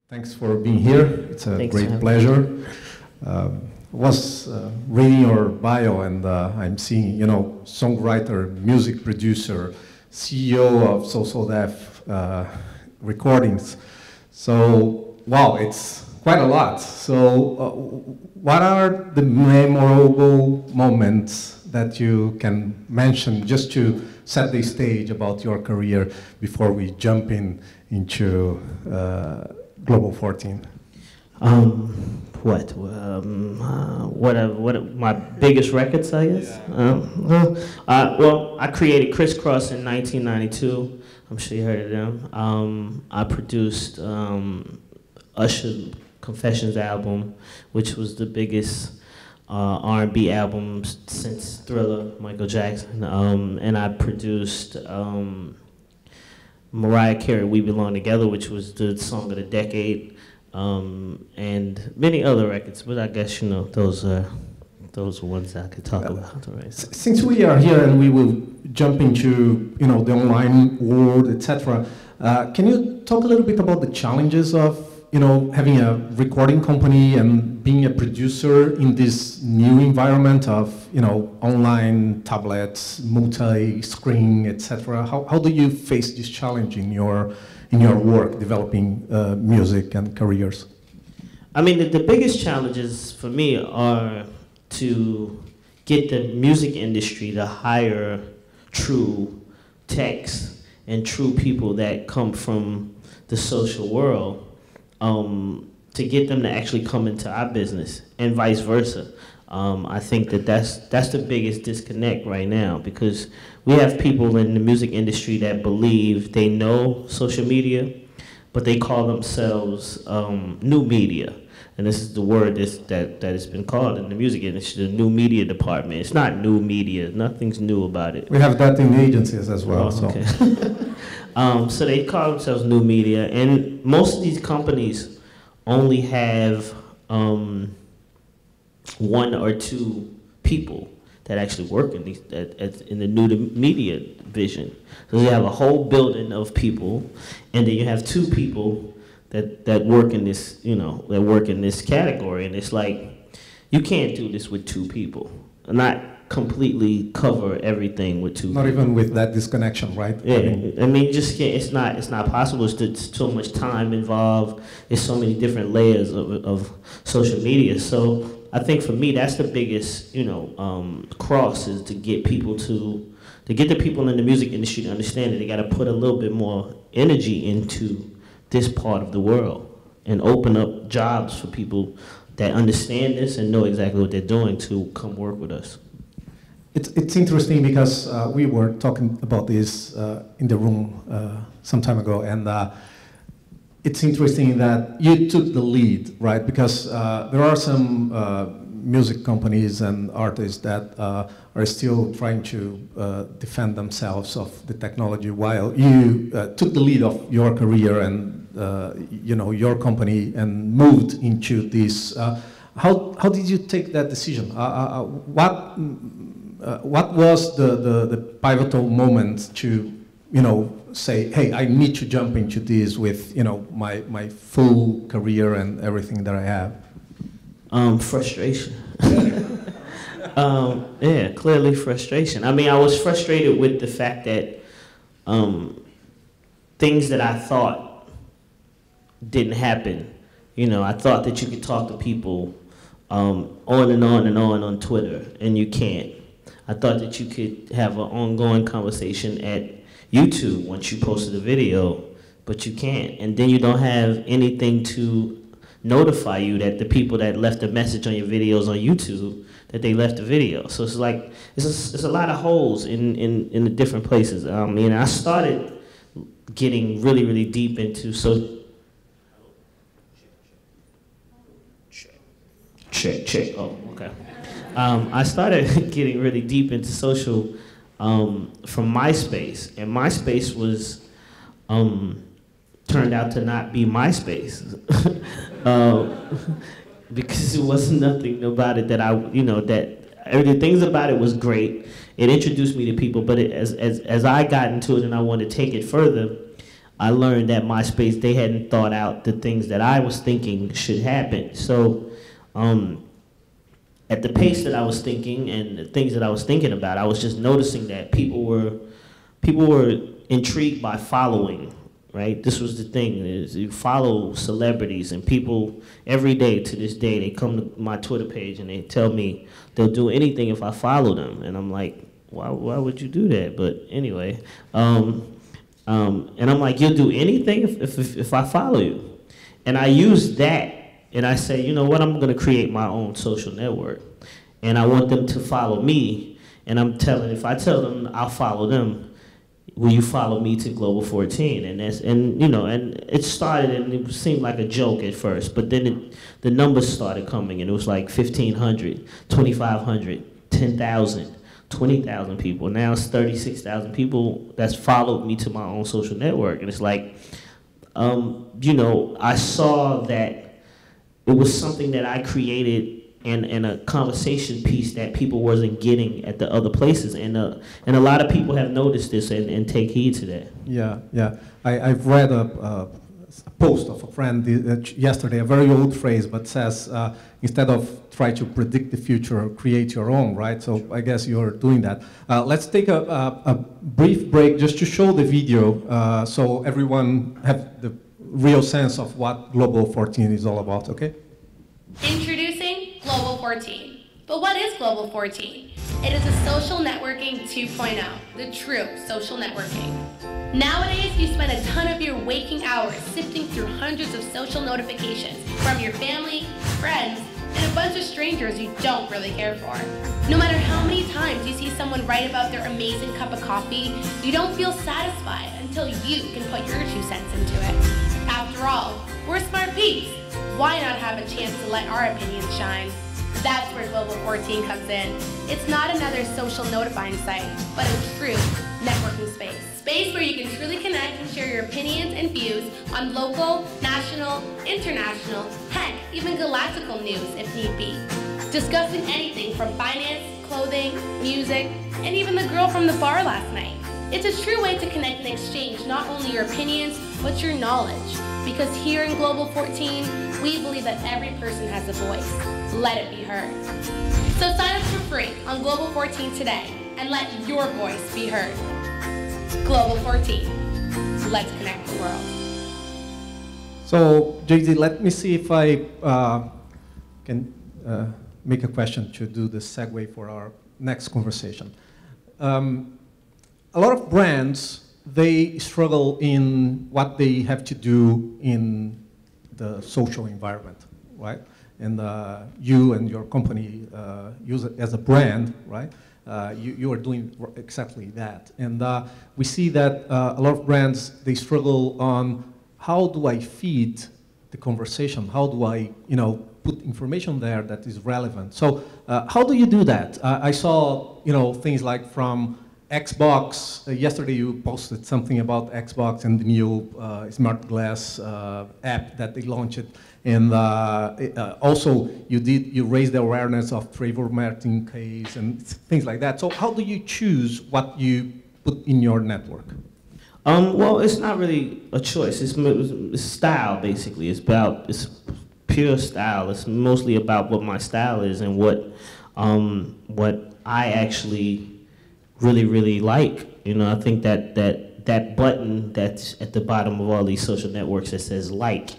Thanks for being here. It's a Thanks, great pleasure. Was reading your bio and I'm seeing, songwriter, music producer, CEO of So Def Recordings. So, wow, it's quite a lot. So, what are the memorable moments that you can mention just to set the stage about your career before we jump into Global 14? What are my biggest records, I guess? Yeah. Well, I created Crisscross in 1992. I'm sure you heard of them. I produced Usher Confessions album, which was the biggest R&B album since Thriller, Michael Jackson. And I produced Mariah Carey, We Belong Together, which was the song of the decade. And many other records, but I guess those are ones I could talk about. Right? Since we are here and we will jump into the online world, etc., can you talk a little bit about the challenges of having a recording company and being a producer in this new environment of online tablets, multi-screen, etc.? How do you face this challenge in your work, developing music and careers? I mean, the biggest challenges for me are to get the music industry to hire true techs and true people that come from the social world, to get them to actually come into our business, and vice versa. I think that's the biggest disconnect right now, because we have people in the music industry that believe they know social media, but they call themselves new media. And this is the word that has been called in the music industry, the new media department. It's not new media. Nothing's new about it. We have that in agencies as well. Oh, okay. So they call themselves new media, and most of these companies only have one or two people that actually work in the new media division. So you have a whole building of people, and then you have two people that work in this, that work in this category, and it's like, you can't do this with two people, not completely cover everything with two. Not even with that disconnection, right? Yeah, I mean, just can't. It's not possible. It's so much time involved. There's so many different layers of social media. So I think for me, that's the biggest, cross, is to get people to get the people in the music industry to understand that they got to put a little bit more energy into this part of the world and open up jobs for people that understand this and know exactly what they're doing to come work with us. It's interesting because we were talking about this in the room some time ago, and it's interesting that you took the lead, right? Because there are some music companies and artists that are still trying to defend themselves of the technology, while you took the lead of your career and your company and moved into this. How did you take that decision? What was the pivotal moment to say, hey, I need to jump into this with my full career and everything that I have? Frustration. Yeah, clearly frustration. I mean, I was frustrated with the fact that things that I thought didn't happen. I thought that you could talk to people on and on and on Twitter, and you can't. I thought that you could have an ongoing conversation at YouTube once you posted a video, but you can't. And then you don't have anything to notify you that the people that left a message on your videos on YouTube, that they left a video. So it's like, it's a lot of holes in the different places. I started getting really, really deep into Check. Oh, okay. I started getting really deep into social from MySpace, and MySpace was turned out to not be MySpace because it wasn't nothing about it that the things about it was great. It introduced me to people, but as I got into it and I wanted to take it further, I learned that MySpace, they hadn't thought out the things that I was thinking should happen. So at the pace that I was thinking and the things that I was thinking about, I was just noticing that people were intrigued by following, right? This was the thing, is you follow celebrities, and people every day to this day, they come to my Twitter page and they tell me they'll do anything if I follow them. And I'm like, why would you do that? But anyway, and I'm like, you'll do anything if I follow you. And I use that, and I say, you know what, I'm gonna create my own social network. And I want them to follow me, and if I tell them I'll follow them, will you follow me to Global 14? And it started, and it seemed like a joke at first, but then the numbers started coming, and it was like 1,500, 2,500, 10,000. 20,000 people. Now it's 36,000 people that's followed me to my own social network. And it's like, I saw that it was something that I created and a conversation piece that people wasn't getting at the other places. And a lot of people have noticed this and take heed to that. Yeah. I've read a post of a friend yesterday, a very old phrase, but says, instead of try to predict the future, create your own, right? So I guess you're doing that. Let's take a brief break just to show the video so everyone have the real sense of what Global 14 is all about, okay? Introducing Global 14. But what is Global 14? It is a social networking 2.0, the true social networking. Nowadays, you spend a ton of your waking hours sifting through hundreds of social notifications from your family, friends, and a bunch of strangers you don't really care for. No matter how many times you see someone write about their amazing cup of coffee, you don't feel satisfied until you can put your 2 cents into it. After all, we're smart peeps. Why not have a chance to let our opinions shine? That's where Global 14 comes in. It's not another social notifying site, but a true networking space. Space where you can truly connect and share your opinions and views on local, national, international, heck, even galactical news if need be. Discussing anything from finance, clothing, music, and even the girl from the bar last night. It's a true way to connect and exchange not only your opinions, but your knowledge. Because here in Global 14, we believe that every person has a voice. Let it be heard. So sign up for free on Global 14 today and let your voice be heard. Global 14. Let's connect the world. So, JD, let me see if I can make a question to do the segue for our next conversation. A lot of brands, they struggle in what they have to do in the social environment, right? And you and your company use it as a brand, right? You are doing exactly that. And we see that a lot of brands, they struggle on how do I feed the conversation? How do I, put information there that is relevant? So how do you do that? I saw, things like from Xbox. Yesterday you posted something about Xbox and the new smart glass app that they launched. And also you raised the awareness of Trayvon Martin case and things like that. So how do you choose what you put in your network? Well, it's not really a choice. It's style, basically. It's pure style. It's mostly about what my style is and what I actually really like. I think that button that's at the bottom of all these social networks that says like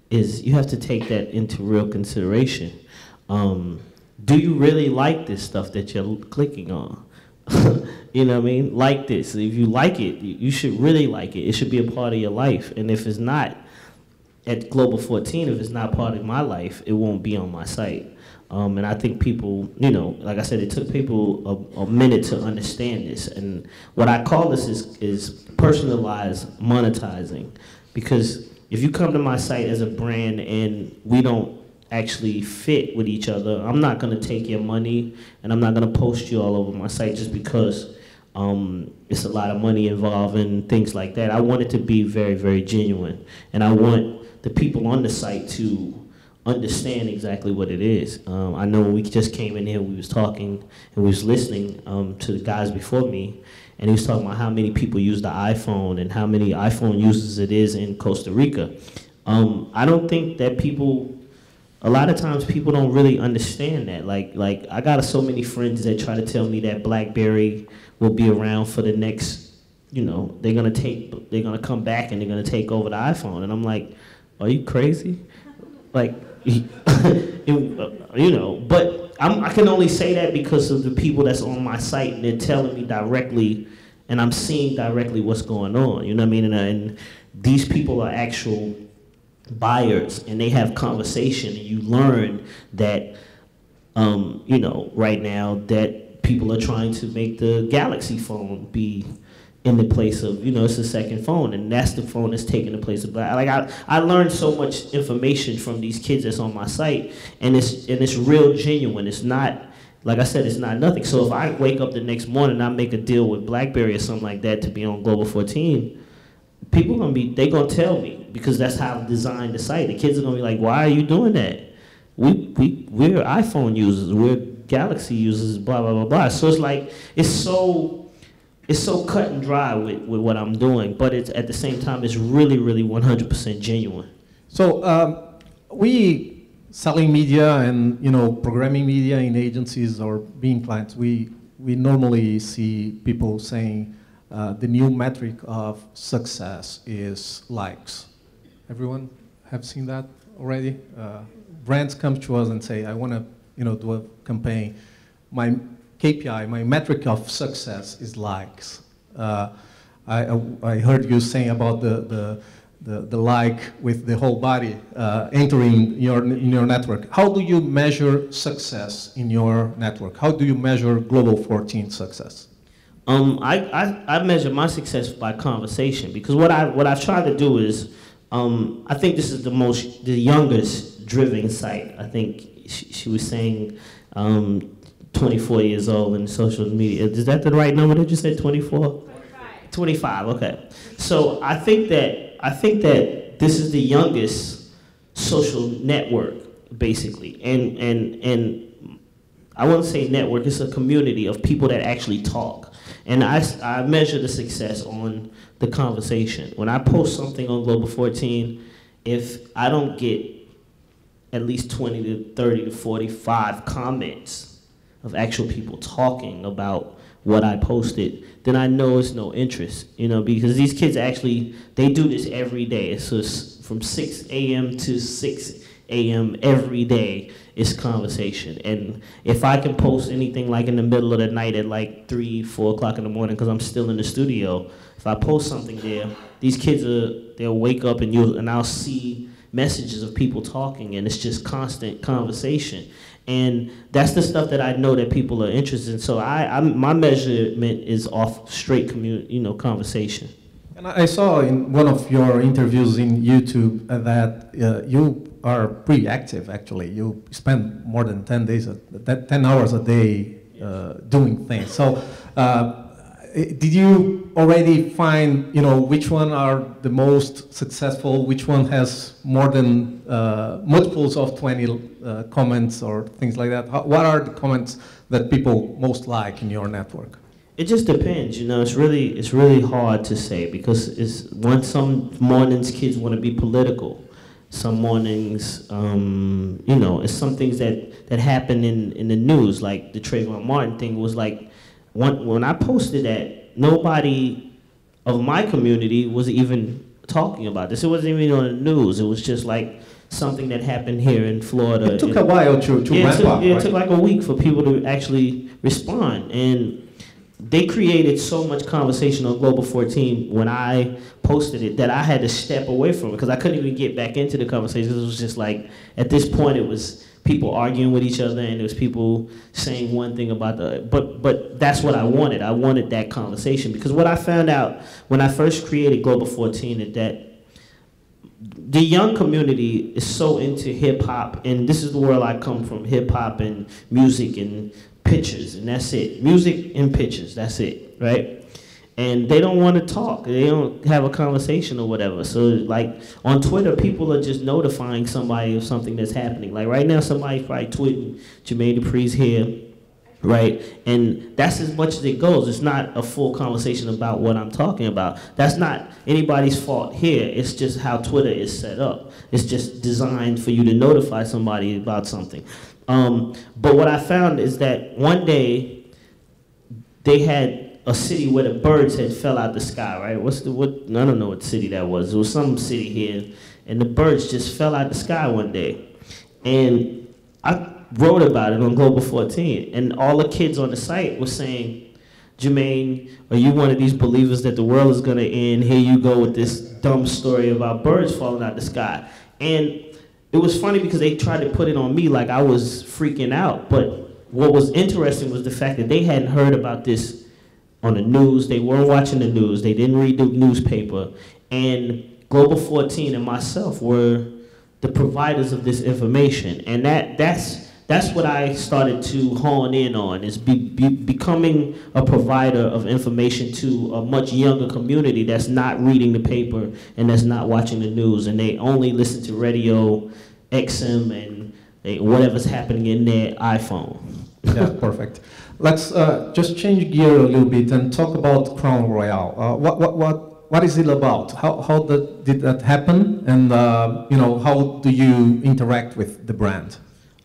is, you have to take that into real consideration. Do you really like this stuff that you're clicking on? You know what I mean? Like this. If you like it, you should really like it. It should be a part of your life. And if it's not, at Global 14, if it's not part of my life, it won't be on my site. And I think people, like I said, it took people a minute to understand this. And what I call this is personalized monetizing. Because if you come to my site as a brand and we don't actually fit with each other, I'm not going to take your money and I'm not going to post you all over my site just because it's a lot of money involved and things like that. I want it to be very, very genuine. And I want the people on the site to understand exactly what it is. I know when we just came in here, we was talking and we was listening to the guys before me, and he was talking about how many people use the iPhone and how many iPhone users it is in Costa Rica. I don't think that people, a lot of times people don't really understand that. Like I got so many friends that try to tell me that BlackBerry will be around for the next, you know, they're gonna come back and they're gonna take over the iPhone. And I'm like, are you crazy? Like, you know, but I can only say that because of the people that's on my site, and they're telling me directly, and I'm seeing directly what's going on, you know what I mean? And these people are actual buyers, and they have conversation, and you learn that, you know, right now that people are trying to make the Galaxy phone be in the place of, you know, it's the second phone, and that's the phone that's taking the place of Black. Like I learned so much information from these kids that's on my site, and it's real genuine. It's not, like I said, it's not nothing. So if I wake up the next morning and I make a deal with BlackBerry or something like that to be on Global 14, people they gonna tell me, because that's how I designed the site. The kids are gonna be like, why are you doing that? We're iPhone users, we're Galaxy users, blah blah blah blah. So it's like it's so cut and dry with what I'm doing, but it's at the same time it's really 100% genuine. So we selling media and, you know, programming media in agencies or being clients, we normally see people saying the new metric of success is likes. Everyone have seen that already? Brands come to us and say, I want to, you know, do a campaign. My KPI, my metric of success is likes. I heard you saying about the like with the whole body entering in your network. How do you measure success in your network? How do you measure Global 14 success? I measure my success by conversation, because what I've tried to do is, I think this is the youngest driven site. I think she was saying 24 years old in social media. Is that the right number that you said, 24? 25, okay. So I think that this is the youngest social network, basically. And I wouldn't say network, it's a community of people that actually talk. And I measure the success on the conversation. When I post something on Global 14, if I don't get at least 20 to 30 to 45 comments of actual people talking about what I posted, then I know it's no interest, you know, because these kids actually, they do this every day. So it's from 6 a.m. to 6 a.m. every day is conversation. And if I can post anything like in the middle of the night at like 3, 4 o'clock in the morning, because I'm still in the studio, if I post something there, these kids they'll wake up and I'll see messages of people talking, and it's just constant conversation. And that's the stuff that I know that people are interested in. So my measurement is off straight conversation. And I saw in one of your interviews in YouTube that you are pretty active, actually. You spend more than 10 hours a day doing things. So did you already find, you know, which one are the most successful, which one has more than multiples of 20 comments or things like that? What are the comments that people most like in your network? It just depends, you know. It's really hard to say, because some mornings kids want to be political. Some mornings, you know, it's some things that happen in the news, like the Trayvon Martin thing was like, when I posted that, nobody of my community was even talking about this. It wasn't even on the news. It was just like something that happened here in Florida. It took a while to ramp up. It took like a week for people to actually respond. And they created so much conversation on Global 14 when I posted it that I had to step away from it, because I couldn't even get back into the conversation. It was just like, at this point, it was people arguing with each other, and there was people saying one thing about but that's what I wanted. I wanted that conversation, because what I found out when I first created Global 14 is that the young community is so into hip hop, and this is the world I come from, hip hop and music and pictures, and that's it. Music and pictures, that's it, right? And they don't want to talk. They don't have a conversation or whatever. So like on Twitter, people are just notifying somebody of something that's happening. Like right now, somebody's probably tweeting Jermaine Dupri's here. right? And that's as much as it goes. It's not a full conversation about what I'm talking about. That's not anybody's fault here. It's just how Twitter is set up. It's just designed for you to notify somebody about something. But what I found is that one day they had a city where the birds had fell out the sky, right? I don't know what city that was. It was some city here, and the birds just fell out the sky one day. And I wrote about it on Global 14, and all the kids on the site were saying, Jermaine, are you one of these believers that the world is gonna end? Here you go with this dumb story about birds falling out the sky. And it was funny because they tried to put it on me like I was freaking out, but what was interesting was the fact that they hadn't heard about this on the news. They weren't watching the news. They didn't read the newspaper. And Global 14 and myself were the providers of this information. And that's what I started to hone in on, is becoming a provider of information to a much younger community that's not reading the paper and that's not watching the news, and they only listen to radio, XM, and whatever's happening in their iPhone. Yeah, perfect. Let's just change gear a little bit and talk about Crown Royal. What is it about? How did that happen? And how do you interact with the brand?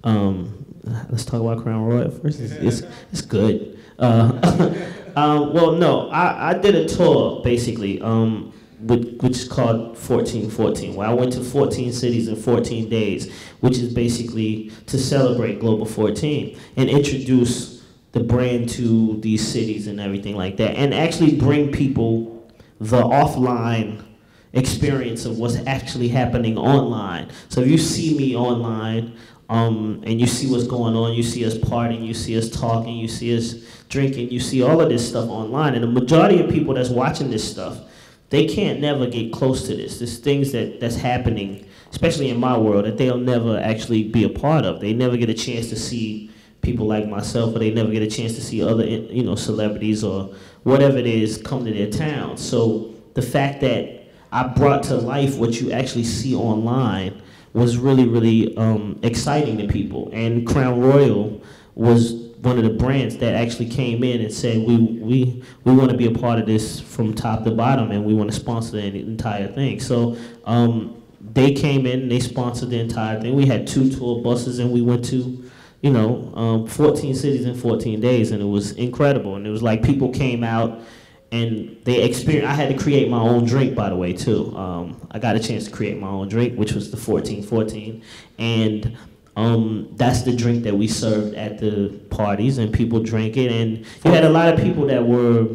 Let's talk about Crown Royal first. It's good. Well, no, I did a tour basically, which is called 1414, where I went to 14 cities in 14 days, which is basically to celebrate Global 14 and introduce the brand to these cities and everything like that, and actually bring people the offline experience of what's actually happening online. So if you see me online, and you see what's going on, you see us partying, you see us talking, you see us drinking, you see all of this stuff online, and the majority of people that's watching this stuff, they can't never get close to this. There's things that's happening, especially in my world, that they'll never actually be a part of. They never get a chance to see people like myself, or they never get a chance to see other, celebrities or whatever it is come to their town. So the fact that I brought to life what you actually see online was really, really exciting to people. And Crown Royal was one of the brands that actually came in and said, we want to be a part of this from top to bottom, and we want to sponsor the entire thing. So they came in, they sponsored the entire thing. We had 2 tour buses, and we went to 14 cities in 14 days, and it was incredible. And it was like people came out, and they experienced. I had to create my own drink, by the way, too. I got a chance to create my own drink, which was the 1414, and that's the drink that we served at the parties, and people drank it. And you had a lot of people that were,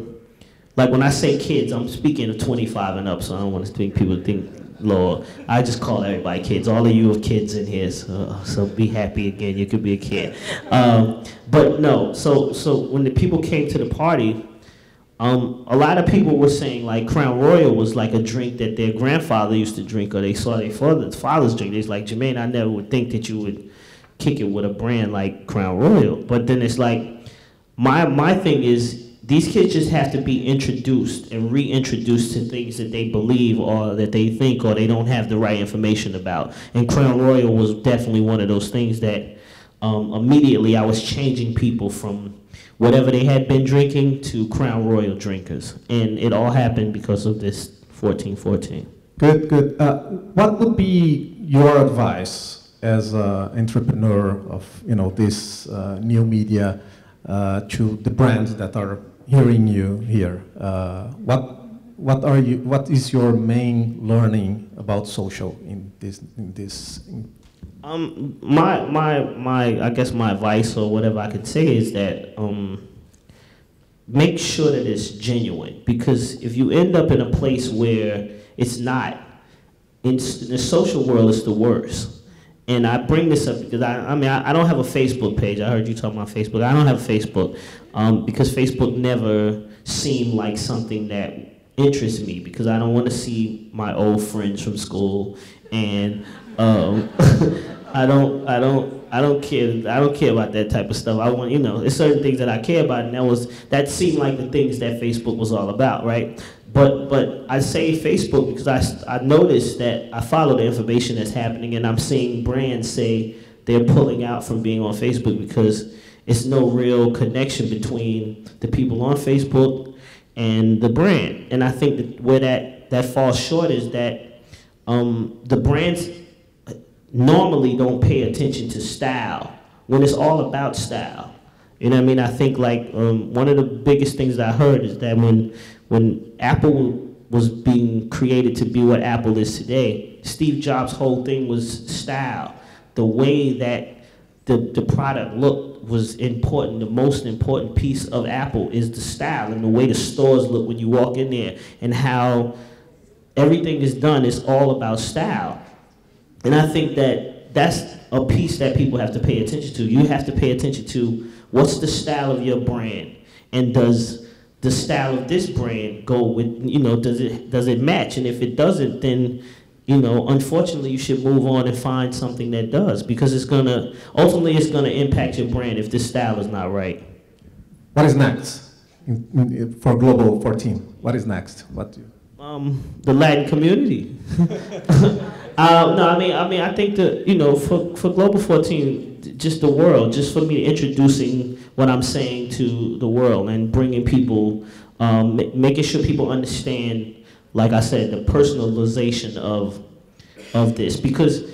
like, when I say kids, I'm speaking of 25 and up, so I don't want to think people think, Lord, I just call everybody kids. All of you have kids in here, so be happy again. You could be a kid. But no, so when the people came to the party, a lot of people were saying like Crown Royal was like a drink that their grandfather used to drink, or they saw their father's drink. They're like, Jermaine, I never would think that you would kick it with a brand like Crown Royal. But then it's like, my thing is, these kids just have to be introduced and reintroduced to things that they believe or that they think or they don't have the right information about. And Crown Royal was definitely one of those things that immediately I was changing people from whatever they had been drinking to Crown Royal drinkers. And it all happened because of this 1414. Good. What would be your advice as an entrepreneur of this new media to the brands that are hearing you here? What is your main learning about social in this? I guess my advice or whatever I could say is that make sure that it's genuine, because if you end up in a place where it's not, in the social world, it's the worst. And I bring this up because I don't have a Facebook page. I heard you talking about Facebook. I don't have a Facebook because Facebook never seemed like something that interests me, because I don't want to see my old friends from school, and I don't care about that type of stuff. I want, there's certain things that I care about, and that seemed like the things that Facebook was all about, right? But I say Facebook because I noticed that I follow the information that's happening, and I'm seeing brands say they're pulling out from being on Facebook because it's no real connection between the people on Facebook and the brand. And I think that where that falls short is that the brands normally don't pay attention to style when it's all about style. You know what I mean? I think like one of the biggest things that I heard is that when Apple was being created to be what Apple is today, Steve Jobs' whole thing was style. The way that the product looked was important. The most important piece of Apple is the style and the way the stores look when you walk in there and how everything is done is all about style. And I think that that's a piece that people have to pay attention to. You have to pay attention to what's the style of your brand, and does the style of this brand go with, does it match? And if it doesn't, then unfortunately, you should move on and find something that does, because ultimately it's gonna impact your brand if this style is not right. What is next for Global 14? What is next? The Latin community. I think that, for Global 14, just the world, just for me introducing what I'm saying to the world and bringing people, making sure people understand, like I said, the personalization of this. Because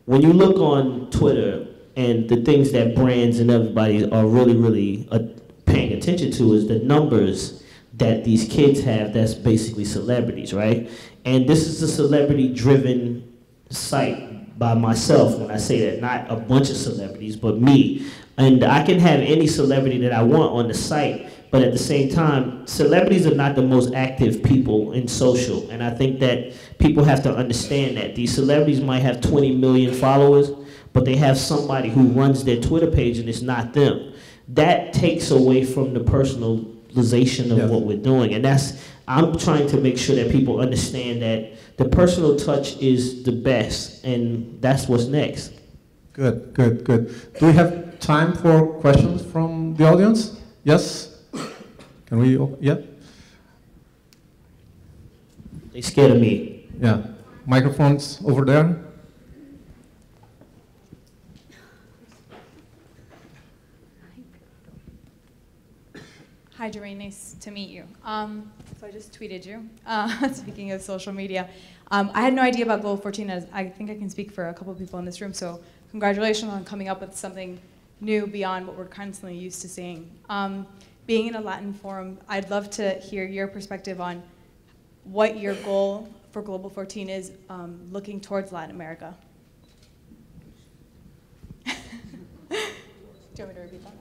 when you look on Twitter and the things that brands and everybody are really paying attention to is the numbers that these kids have that's basically celebrities, right? And this is a celebrity-driven site by myself when I say that, not a bunch of celebrities, but me. And I can have any celebrity that I want on the site, but at the same time, celebrities are not the most active people in social. And I think that people have to understand that. These celebrities might have 20 million followers, but they have somebody who runs their Twitter page and it's not them. That takes away from the personalization of what we're doing. And I'm trying to make sure that people understand that the personal touch is the best, and that's what's next. Good. Do we have time for questions from the audience? Yes? Can we, yeah? They scared of me. Yeah. Microphones over there. Hi, Jermaine, nice to meet you. So I just tweeted you, speaking of social media. I had no idea about Global 14, as I think I can speak for a couple of people in this room, so congratulations on coming up with something new beyond what we're constantly used to seeing. Being in a Latin forum, I'd love to hear your perspective on what your goal for Global 14 is looking towards Latin America. Do you want me to repeat that?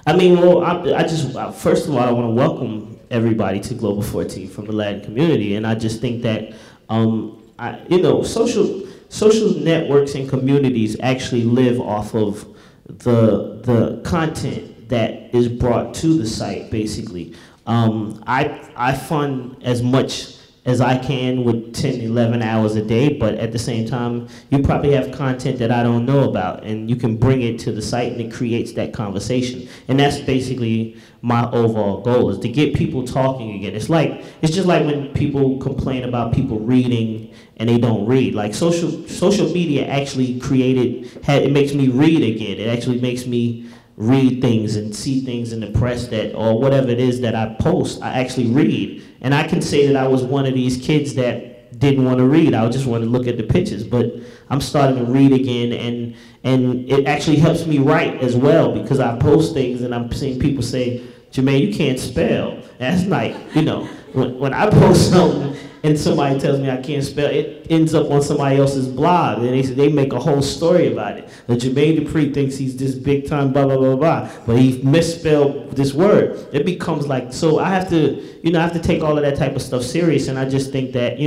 I mean, well, I just, first of all, I want to welcome everybody to Global 14 from the Latin community, and I just think that, social networks and communities actually live off of the content that is brought to the site, basically. I fund as much as I can with 10, 11 hours a day, but at the same time, you probably have content that I don't know about, and you can bring it to the site and it creates that conversation. And that's basically my overall goal, is to get people talking again. It's just like when people complain about people reading and they don't read. Like social media actually it makes me read again. It actually makes me read things and see things in the press or whatever it is that I post, I actually read. And I can say that I was one of these kids that didn't want to read. I just wanted to look at the pictures. But I'm starting to read again, and it actually helps me write as well, because I post things and I'm seeing people say, Jermaine, you can't spell. That's like, when I post something and somebody tells me I can't spell, it ends up on somebody else's blog, and they make a whole story about it. Jermaine Dupri thinks he's this big time blah blah blah blah, but he misspelled this word. It becomes like, so I have to take all of that type of stuff serious, and I just think that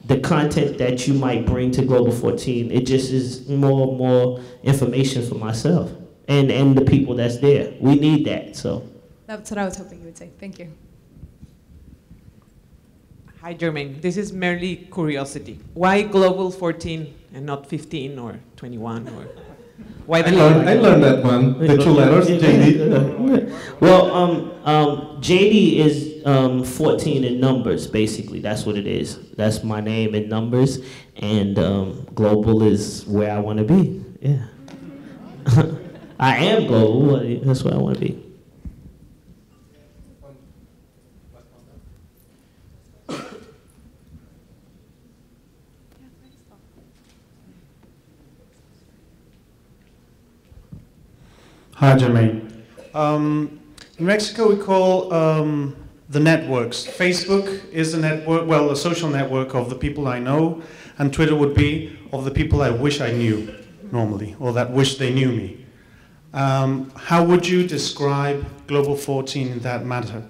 the content that you might bring to Global 14, it just is more information for myself and the people that's there. We need that. So that's what I was hoping you would say. Thank you. Hi, Jermaine. This is merely curiosity. Why Global 14 and not 15 or 21? Or why I learned that one. The two letters, JD. Well, JD is 14 in numbers, basically. That's what it is. That's my name in numbers, and Global is where I want to be. Yeah. I am global. That's what I want to be. Hi, Jermaine. In Mexico, we call the networks. Facebook is a network, well, a social network of the people I know, and Twitter would be of the people I wish I knew, normally, or that wish they knew me. How would you describe Global 14 in that matter?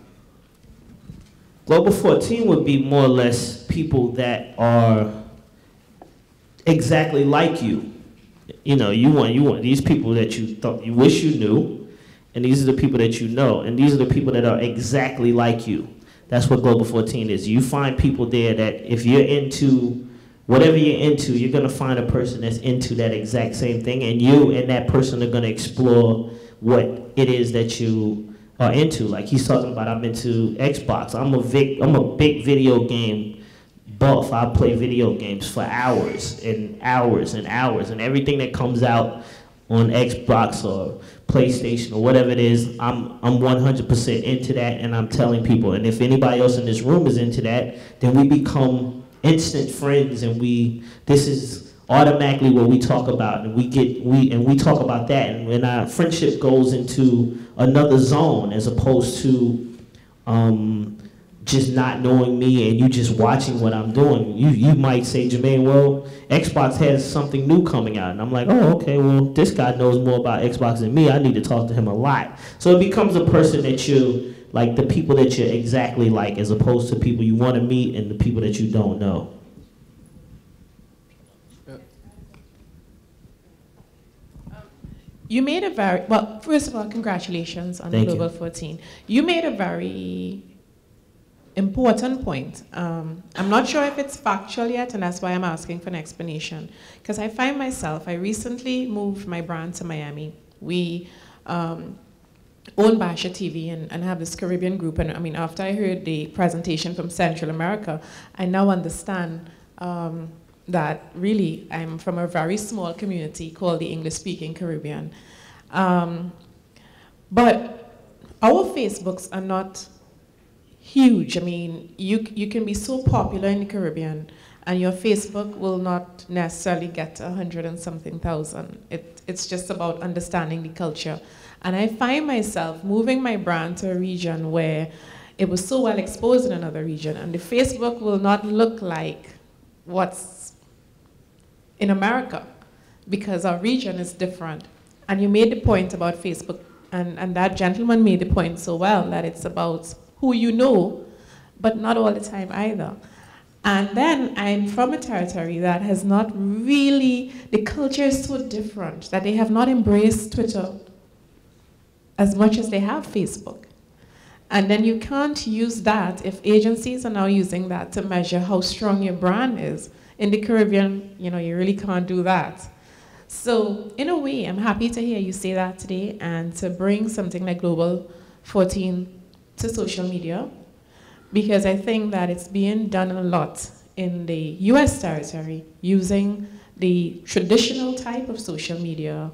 Global 14 would be more or less people that are exactly like you. You know, you want these people that you thought you wish you knew, and these are the people that you know, and these are the people that are exactly like you. That's what Global 14 is. You find people there that if you're into whatever you're into, you're gonna find a person that's into that exact same thing, and you and that person are gonna explore what it is that you are into. Like he's talking about, I'm into Xbox. I'm a big video game buff. I play video games for hours and hours and hours, and everything that comes out on Xbox or PlayStation or whatever it is, I'm 100% into that, and I'm telling people. And if anybody else in this room is into that, then we become instant friends, and this is automatically what we talk about, and we talk about that, and when our friendship goes into another zone as opposed to just not knowing me and you just watching what I'm doing. You might say, Jermaine, well, Xbox has something new coming out. And I'm like, oh, okay, well, this guy knows more about Xbox than me. I need to talk to him a lot. So it becomes a person that you, like the people that you're exactly like, as opposed to people you want to meet and the people that you don't know. You made a very, well, first of all, congratulations on Global 14. You made a very important point. I'm not sure if it's factual yet, and that's why I'm asking for an explanation. Because I find myself, I recently moved my brand to Miami. We own Basha TV and have this Caribbean group. And I mean, after I heard the presentation from Central America, I now understand that really I'm from a very small community called the English-speaking Caribbean. But our Facebooks are not huge. I mean, you can be so popular in the Caribbean and your Facebook will not necessarily get 100 and something thousand. It's just about understanding the culture. And I find myself moving my brand to a region where it was so well exposed in another region, and the Facebook will not look like what's in America because our region is different. And you made the point about Facebook, and that gentleman made the point so well that it's about who you know, but not all the time either. And then I'm from a territory that has not really, the culture is so different that they have not embraced Twitter as much as they have Facebook. And then you can't use that if agencies are now using that to measure how strong your brand is. In the Caribbean, you know, you really can't do that. So in a way, I'm happy to hear you say that today and to bring something like Global 14 to social media, because I think that it's being done a lot in the US territory using the traditional type of social media,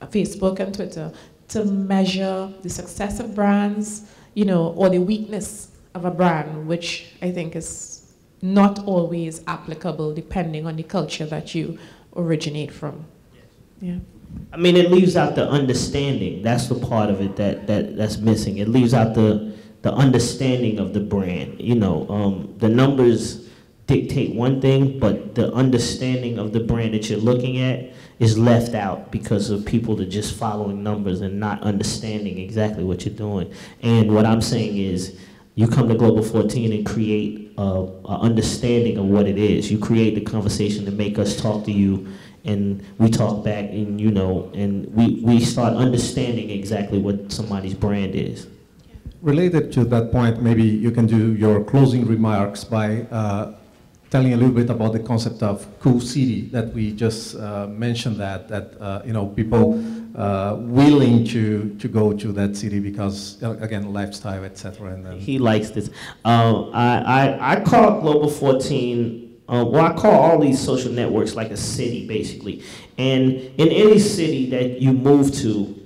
Facebook and Twitter, to measure the success of brands, you know, or the weakness of a brand, which I think is not always applicable depending on the culture that you originate from. Yeah. I mean, it leaves out the understanding. That's the part of it that's missing. It leaves out the understanding of the brand. You know, the numbers dictate one thing, but the understanding of the brand that you're looking at is left out because of people that are just following numbers and not understanding exactly what you're doing. And what I'm saying is, you come to Global 14 and create a understanding of what it is. You create the conversation to make us talk to you, and we talk back, and you know, and we start understanding exactly what somebody's brand is. Related to that point, maybe you can do your closing remarks by telling a little bit about the concept of cool city that we just mentioned, that you know, people willing to go to that city because again, lifestyle, etc. And then he likes this. I call Global 14. Well, I call all these social networks like a city, basically. And in any city that you move to,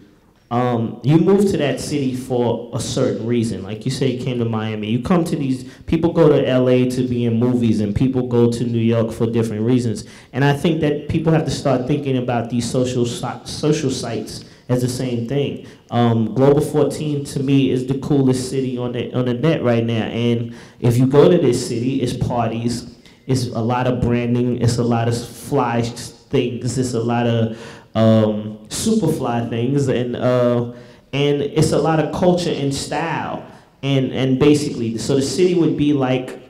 You move to that city for a certain reason. Like you say, you came to Miami. You come to these, people go to LA to be in movies, and people go to New York for different reasons. And I think that people have to start thinking about these social sites as the same thing. Global 14 to me is the coolest city on the net right now. And if you go to this city, it's parties, it's a lot of branding, it's a lot of fly things, it's a lot of super fly things, and it's a lot of culture and style, and basically, so the city would be like,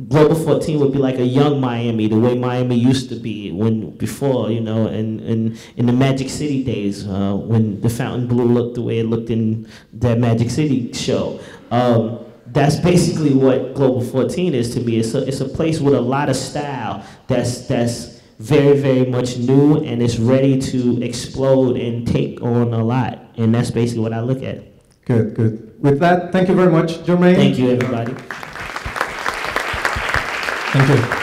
Global 14 would be like a young Miami, the way Miami used to be before, you know, and in the Magic City days, when the Fountain Blue looked the way it looked in that Magic City show. That's basically what Global 14 is to me. It's a place with a lot of style that's very, very much new, and it's ready to explode and take on a lot. And that's basically what I look at. Good, good. With that, thank you very much, Jermaine. Thank you, everybody. Thank you.